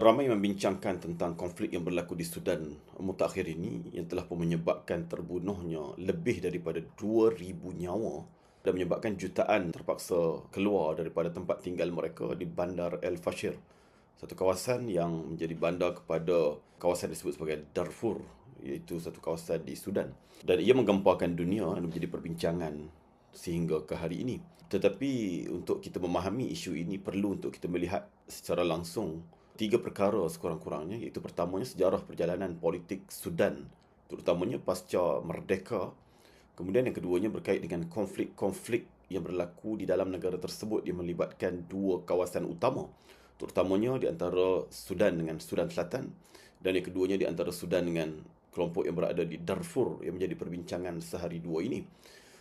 Ramai membincangkan tentang konflik yang berlaku di Sudan mutakhir ini yang telah pun menyebabkan terbunuhnya lebih daripada 2,000 nyawa dan menyebabkan jutaan terpaksa keluar daripada tempat tinggal mereka di Bandar El Fasher, satu kawasan yang menjadi bandar kepada kawasan disebut sebagai Darfur, iaitu satu kawasan di Sudan. Dan ia menggemparkan dunia dan menjadi perbincangan sehingga ke hari ini. Tetapi untuk kita memahami isu ini perlu untuk kita melihat secara langsung tiga perkara sekurang-kurangnya, iaitu pertamanya sejarah perjalanan politik Sudan, terutamanya pasca merdeka. Kemudian yang keduanya berkait dengan konflik-konflik yang berlaku di dalam negara tersebut yang melibatkan dua kawasan utama, terutamanya di antara Sudan dengan Sudan Selatan, dan yang keduanya di antara Sudan dengan kelompok yang berada di Darfur yang menjadi perbincangan sehari dua ini.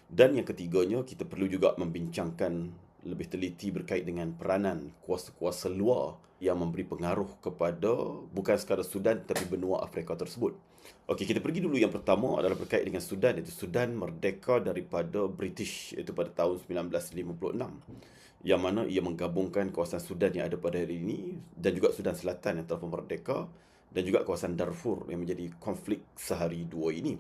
Dan yang ketiganya, kita perlu juga membincangkan lebih teliti berkait dengan peranan kuasa-kuasa luar yang memberi pengaruh kepada bukan sekadar Sudan tetapi benua Afrika tersebut. Okey, kita pergi dulu. Yang pertama adalah berkait dengan Sudan, iaitu Sudan merdeka daripada British, iaitu pada tahun 1956, yang mana ia menggabungkan kawasan Sudan yang ada pada hari ini dan juga Sudan Selatan yang telah pun merdeka, dan juga kawasan Darfur yang menjadi konflik sehari dua ini.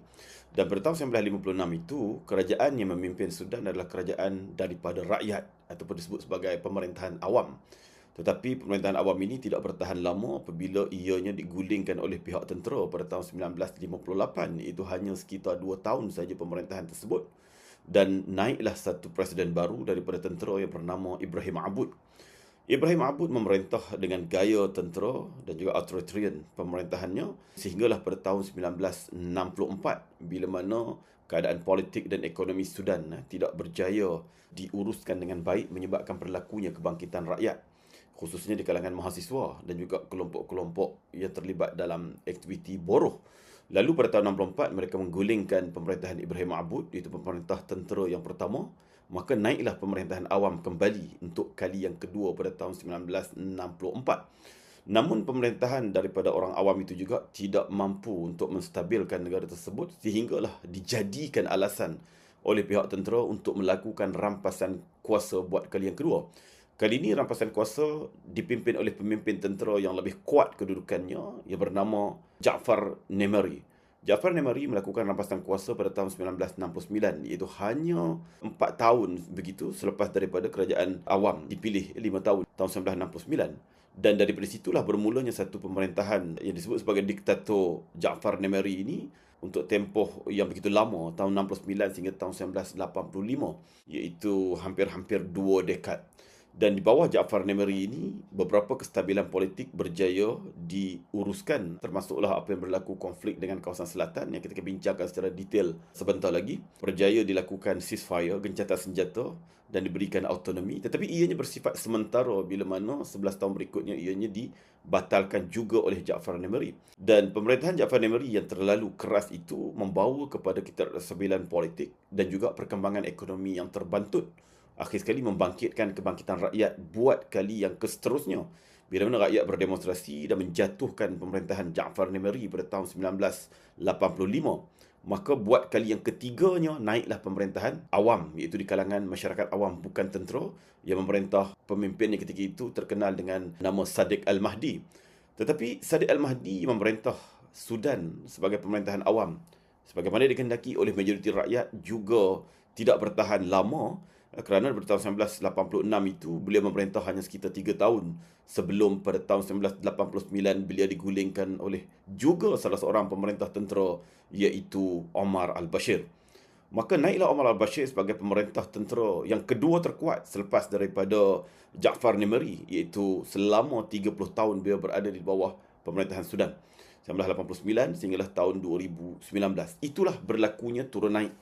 Dan pada tahun 1956 itu, kerajaan yang memimpin Sudan adalah kerajaan daripada rakyat ataupun disebut sebagai pemerintahan awam. Tetapi pemerintahan awam ini tidak bertahan lama apabila ianya digulingkan oleh pihak tentera pada tahun 1958, iaitu hanya sekitar 2 tahun saja pemerintahan tersebut. Dan naiklah satu presiden baru daripada tentera yang bernama Ibrahim Abud. Ibrahim Abud memerintah dengan gaya tentera dan juga authoritarian pemerintahannya sehinggalah pada tahun 1964, bila mana keadaan politik dan ekonomi Sudan tidak berjaya diuruskan dengan baik, menyebabkan berlakunya kebangkitan rakyat, khususnya di kalangan mahasiswa dan juga kelompok-kelompok yang terlibat dalam aktiviti buruh. Lalu pada tahun 64 mereka menggulingkan pemerintahan Ibrahim Abud, iaitu pemerintah tentera yang pertama. Maka naiklah pemerintahan awam kembali untuk kali yang kedua pada tahun 1964. Namun pemerintahan daripada orang awam itu juga tidak mampu untuk menstabilkan negara tersebut, sehinggalah dijadikan alasan oleh pihak tentera untuk melakukan rampasan kuasa buat kali yang kedua. Kali ini rampasan kuasa dipimpin oleh pemimpin tentera yang lebih kuat kedudukannya, yang bernama Ja'far Nemeri. Ja'far Nemeri melakukan rampasan kuasa pada tahun 1969, iaitu hanya 4 tahun begitu selepas daripada kerajaan awam dipilih 5 tahun, tahun 1969. Dan daripada situlah bermulanya satu pemerintahan yang disebut sebagai diktator Ja'far Nemeri ini untuk tempoh yang begitu lama, tahun 69 sehingga tahun 1985, iaitu hampir-hampir 2 dekad. Dan di bawah Ja'far Nemeri ini, beberapa kestabilan politik berjaya diuruskan, termasuklah apa yang berlaku konflik dengan kawasan selatan yang kita akan bincangkan secara detail sebentar lagi. Berjaya dilakukan ceasefire, gencatan senjata, dan diberikan autonomi. Tetapi ianya bersifat sementara, bila mana 11 tahun berikutnya ianya dibatalkan juga oleh Ja'far Nemeri. Dan pemerintahan Ja'far Nemeri yang terlalu keras itu membawa kepada ketidakstabilan politik dan juga perkembangan ekonomi yang terbantut. Akhir sekali membangkitkan kebangkitan rakyat buat kali yang seterusnya, bila mana rakyat berdemonstrasi dan menjatuhkan pemerintahan Ja'far Nemeri pada tahun 1985. Maka buat kali yang ketiganya naiklah pemerintahan awam, iaitu di kalangan masyarakat awam bukan tentera, yang memerintah pemimpin yang ketika itu terkenal dengan nama Sadiq Al-Mahdi. Tetapi Sadiq Al-Mahdi memerintah Sudan sebagai pemerintahan awam, sebagaimana dikehendaki oleh majoriti rakyat, juga tidak bertahan lama, kerana pada tahun 1986 itu beliau memerintah hanya sekitar 3 tahun sebelum pada tahun 1989 beliau digulingkan oleh juga salah seorang pemerintah tentera, iaitu Omar Al-Bashir. Maka naiklah Omar Al-Bashir sebagai pemerintah tentera yang kedua terkuat selepas daripada Ja'far Nemeri, iaitu selama 30 tahun beliau berada di bawah pemerintahan Sudan, 1989 sehinggalah tahun 2019. Itulah berlakunya turun naik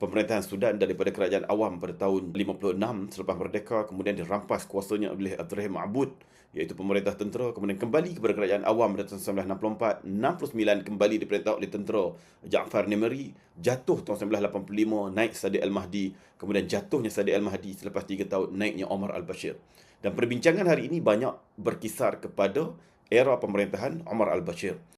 pemerintahan Sudan daripada kerajaan awam pada tahun 56 selepas merdeka, kemudian dirampas kuasanya oleh Ibrahim Abud, iaitu pemerintah tentera, kemudian kembali kepada kerajaan awam pada tahun 1964, 69 kembali diperintah oleh tentera Ja'far Nemeri, jatuh tahun 1985, naik Sadiq Al-Mahdi, kemudian jatuhnya Sadiq Al-Mahdi selepas 3 tahun, naiknya Omar Al-Bashir. Dan perbincangan hari ini banyak berkisar kepada era pemerintahan Omar Al-Bashir.